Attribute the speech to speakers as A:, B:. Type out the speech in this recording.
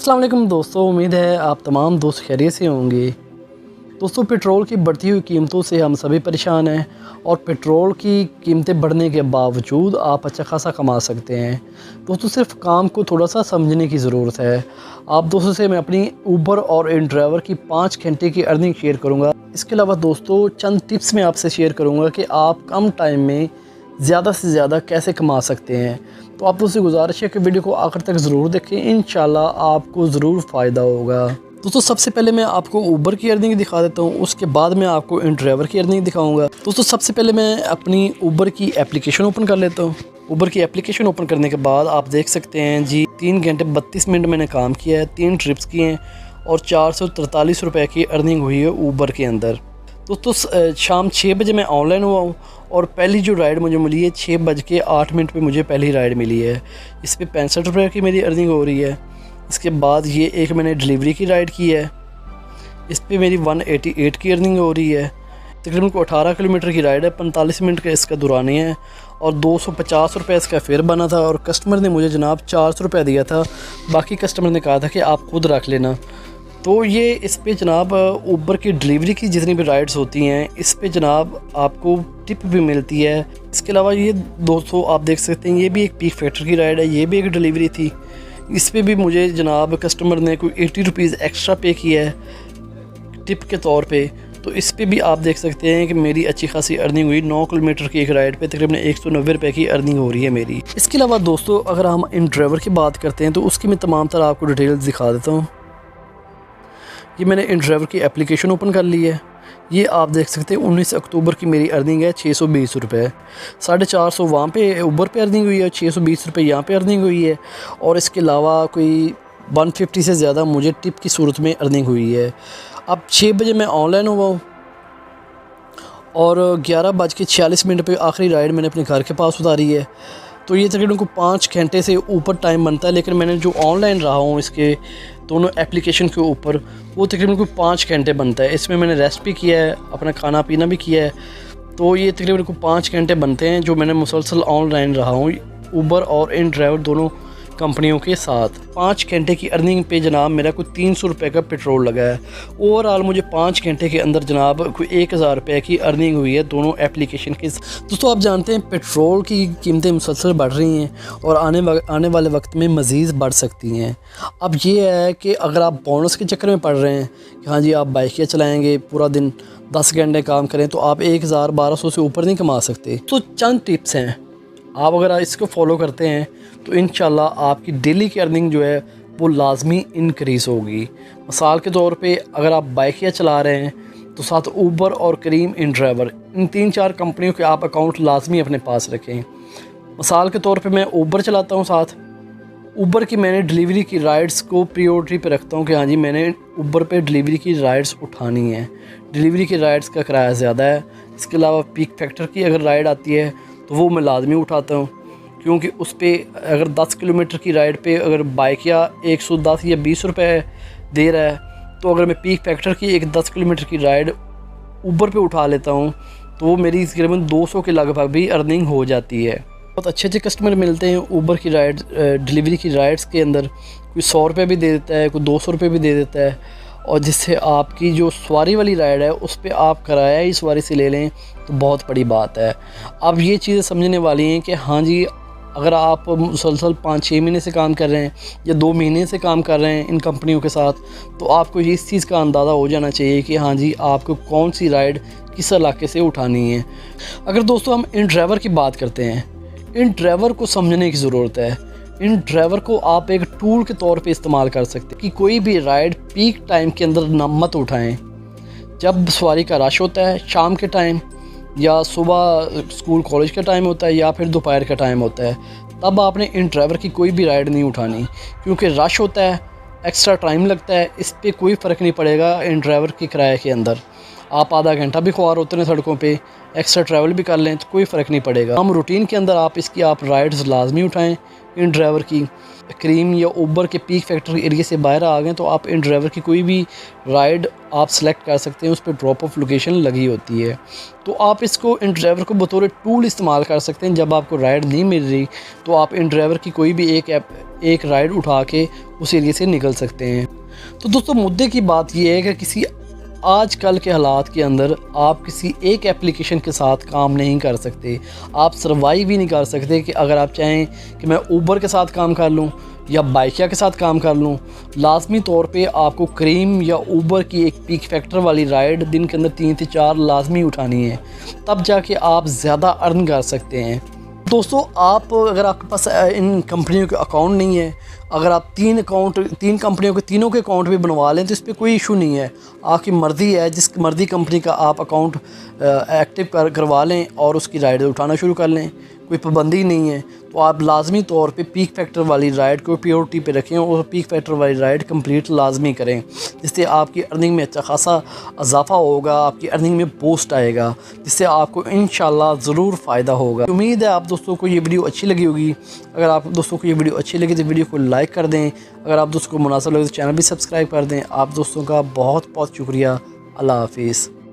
A: अस्सलाम वालेकुम दोस्तों, उम्मीद है आप तमाम दोस्त खैरियत से होंगे। दोस्तों, पेट्रोल की बढ़ती हुई कीमतों से हम सभी परेशान हैं और पेट्रोल की कीमतें बढ़ने के बावजूद आप अच्छा खासा कमा सकते हैं। दोस्तों, सिर्फ काम को थोड़ा सा समझने की ज़रूरत है। आप दोस्तों से मैं अपनी ऊबर और इन ड्राइवर की 5 घंटे की अर्निंग शेयर करूँगा। इसके अलावा दोस्तों चंद टिप्स मैं आपसे शेयर करूँगा कि आप कम टाइम में ज़्यादा से ज़्यादा कैसे कमा सकते हैं। तो आप दोस्तों गुजारिश है कि वीडियो को आखिर तक ज़रूर देखें, इंशाल्लाह आपको ज़रूर फ़ायदा होगा। दोस्तों, सबसे पहले मैं आपको ऊबर की अर्निंग दिखा देता हूँ, उसके बाद मैं आपको इन ड्राइवर की अर्निंग दिखाऊंगा। दोस्तों, सबसे पहले मैं अपनी ऊबर की एप्लीकेशन ओपन कर लेता हूँ। ऊबर की एप्लीकेशन ओपन करने के बाद आप देख सकते हैं जी 3 घंटे 32 मिनट मैंने काम किया है, 3 ट्रिप्स किए हैं और 443 रुपये की अर्निंग हुई है ऊबर के अंदर। दोस्तों, शाम 6 बजे मैं ऑनलाइन हुआ हूँ और पहली जो राइड मुझे मिली है 6:08 पे मुझे पहली राइड मिली है। इस पर 65 रुपये की मेरी अर्निंग हो रही है। इसके बाद ये एक मैंने डिलीवरी की राइड की है, इस पर मेरी 188 की अर्निंग हो रही है। तकरीबन को 18 किलोमीटर की राइड है, 45 मिनट का इसका दुरानी है और 250 रुपये इसका फेयर बना था और कस्टमर ने मुझे जनाब 400 रुपये दिया था। बाकी कस्टमर ने कहा था कि आप खुद रख लेना। तो ये इस पे जनाब ऊबर की डिलीवरी की जितनी भी राइड्स होती हैं इस पे जनाब आपको टिप भी मिलती है। इसके अलावा ये दोस्तों आप देख सकते हैं ये भी एक पीक फैक्टर की राइड है, ये भी एक डिलीवरी थी। इस पे भी मुझे जनाब कस्टमर ने कोई 80 रुपीज़ एक्स्ट्रा पे किया है टिप के तौर पे। तो इस पे भी आप देख सकते हैं कि मेरी अच्छी खासी अर्निंग हुई। 9 किलोमीटर की एक राइड पे तकरीबन 190 रुपये की अर्निंग हो रही है मेरी। इसके अलावा दोस्तों अगर हम इन ड्राइवर की बात करते हैं तो उसकी मैं तमाम तरह आपको डिटेल्स दिखा देता हूँ। ये मैंने इन ड्राइवर की एप्लीकेशन ओपन कर ली है। ये आप देख सकते हैं 19 अक्टूबर की मेरी अर्निंग है 620 रुपये। 450 वहाँ पे ऊबर पे अर्निंग हुई है, 620 रुपये यहाँ पे अर्निंग हुई है और इसके अलावा कोई 150 से ज़्यादा मुझे टिप की सूरत में अर्निंग हुई है। अब 6 बजे मैं ऑनलाइन हुआ हूँ और 11:46 पे आखिरी राइड मैंने अपने घर के पास उतारी है। तो ये तकरीबन को 5 घंटे से ऊपर टाइम बनता है, लेकिन मैंने जो ऑनलाइन रहा हूँ इसके दोनों एप्लीकेशन के ऊपर वो तकरीबन को 5 घंटे बनता है। इसमें मैंने रेस्ट भी किया है, अपना खाना पीना भी किया है। तो ये तकरीबन को 5 घंटे बनते हैं जो मैंने मुसलसल ऑनलाइन रहा हूँ ऊबर और इन ड्राइवर दोनों कंपनियों के साथ। 5 घंटे की अर्निंग पे जनाब मेरा कोई 300 रुपये का पेट्रोल लगा है। ओवरऑल मुझे 5 घंटे के अंदर जनाब कोई 1000 रुपये की अर्निंग हुई है दोनों एप्लीकेशन के। दोस्तों, आप जानते हैं पेट्रोल की कीमतें मुसलसल बढ़ रही हैं और आने वाले वक्त में मज़ीद बढ़ सकती हैं। अब ये है कि अगर आप बोनस के चक्कर में पड़ रहे हैं कि हाँ जी आप बाइकियाँ चलाएँगे, पूरा दिन 10 घंटे काम करें तो आप 1000-1200 से ऊपर नहीं कमा सकते। तो चंद टिप्स हैं, आप अगर इसको फॉलो करते हैं तो इंशाल्लाह आपकी डेली की अर्निंग जो है वो लाजमी इंक्रीज़ होगी। मिसाल के तौर पे अगर आप बाइकियाँ चला रहे हैं तो साथ ऊबर और करीम इन ड्राइवर इन 3-4 कंपनियों के आप अकाउंट लाजमी अपने पास रखें। मिसाल के तौर पे मैं ऊबर चलाता हूँ, साथ ऊबर की मैंने डिलीवरी की राइड्स को प्रायोरिटी पे रखता हूँ कि हाँ जी मैंने ऊबर पे डिलीवरी की राइड्स उठानी है। डिलीवरी की राइड्स का किराया ज़्यादा है। इसके अलावा पीक फैक्टर की अगर राइड आती है तो वो मैं लाजमी उठाता हूँ, क्योंकि उस पर अगर 10 किलोमीटर की राइड पे अगर बाइक या 110 या 20 रुपये दे रहा है तो अगर मैं पीक फैक्टर की एक 10 किलोमीटर की राइड ऊबर पे उठा लेता हूँ तो वो मेरी तकरीबन 200 के लगभग भी अर्निंग हो जाती है। बहुत अच्छे अच्छे कस्टमर मिलते हैं ऊबर की राइड डिलीवरी की राइड्स के अंदर। कोई 100 रुपये भी दे देता है, कोई 200 रुपये भी दे देता है और जिससे आपकी जो सवारी वाली राइड है उस पर आप किराया ही सवारी से ले लें तो बहुत बड़ी बात है। अब ये चीज़ें समझने वाली हैं कि हाँ जी अगर आप मुसलसल 5-6 महीने से काम कर रहे हैं या 2 महीने से काम कर रहे हैं इन कंपनियों के साथ तो आपको इस चीज़ का अंदाज़ा हो जाना चाहिए कि हाँ जी आपको कौन सी राइड किस इलाके से उठानी है। अगर दोस्तों हम इन ड्राइवर की बात करते हैं, इन ड्राइवर को समझने की ज़रूरत है। इन ड्राइवर को आप एक टूल के तौर पे इस्तेमाल कर सकते हैं कि कोई भी राइड पीक टाइम के अंदर ना मत उठाएं। जब सवारी का रश होता है शाम के टाइम या सुबह स्कूल कॉलेज का टाइम होता है या फिर दोपहर का टाइम होता है, तब आपने इन ड्राइवर की कोई भी राइड नहीं उठानी, क्योंकि रश होता है, एक्स्ट्रा टाइम लगता है। इस पर कोई फ़र्क नहीं पड़ेगा इन ड्राइवर के किराए के अंदर। आप आधा घंटा भी ख्वार होते हैं सड़कों पे, एक्स्ट्रा ट्रैवल भी कर लें तो कोई फ़र्क नहीं पड़ेगा। हम रूटीन के अंदर आप इसकी राइड्स लाजमी उठाएं, इन ड्राइवर की क्रीम या ऊबर के पीक फैक्टर एरिया से बाहर आ गए तो आप इन ड्राइवर की कोई भी राइड आप सेलेक्ट कर सकते हैं, उस पर ड्रॉप ऑफ लोकेशन लगी होती है। तो आप इसको इन ड्राइवर को बतौर टूल इस्तेमाल कर सकते हैं। जब आपको राइड नहीं मिल रही तो आप इन ड्राइवर की कोई भी एक राइड उठा के उस एरिया से निकल सकते हैं। तो दोस्तों मुद्दे की बात यह है कि किसी आजकल के हालात के अंदर आप किसी एक एप्लीकेशन के साथ काम नहीं कर सकते, आप सर्वाइव ही नहीं कर सकते कि अगर आप चाहें कि मैं ऊबर के साथ काम कर लूं या बाइकिया के साथ काम कर लूं, लाजमी तौर पे आपको क्रीम या ऊबर की एक पीक फैक्टर वाली राइड दिन के अंदर 3 से 4 लाजमी उठानी है, तब जाके आप ज़्यादा अर्न कर सकते हैं। दोस्तों आप अगर आपके पास इन कंपनियों के अकाउंट नहीं है, अगर आप 3 कंपनियों के तीनों के अकाउंट भी बनवा लें तो इस पर कोई इशू नहीं है, आपकी मर्ज़ी है, जिस मर्ज़ी कंपनी का आप अकाउंट एक्टिव करवा लें और उसकी राइड उठाना शुरू कर लें, कोई पाबंदी नहीं है। तो आप लाजमी तौर पे पीक फैक्टर वाली राइड को प्रायोरिटी पे रखें और पीक फैक्टर वाली राइड कंप्लीट लाजमी करें, जिससे आपकी अर्निंग में अच्छा खासा इजाफा होगा, आपकी अर्निंग में बूस्ट आएगा, जिससे आपको इंशाल्लाह ज़रूर फ़ायदा होगा। उम्मीद है आप दोस्तों को ये वीडियो अच्छी लगी होगी। अगर आप दोस्तों को ये वीडियो अच्छी लगी तो वीडियो को लाइक कर दें, अगर आप दोस्तों को मुनासिब लगे तो चैनल भी सब्सक्राइब कर दें। आप दोस्तों का बहुत बहुत शुक्रिया। अल्लाह हाफिज़।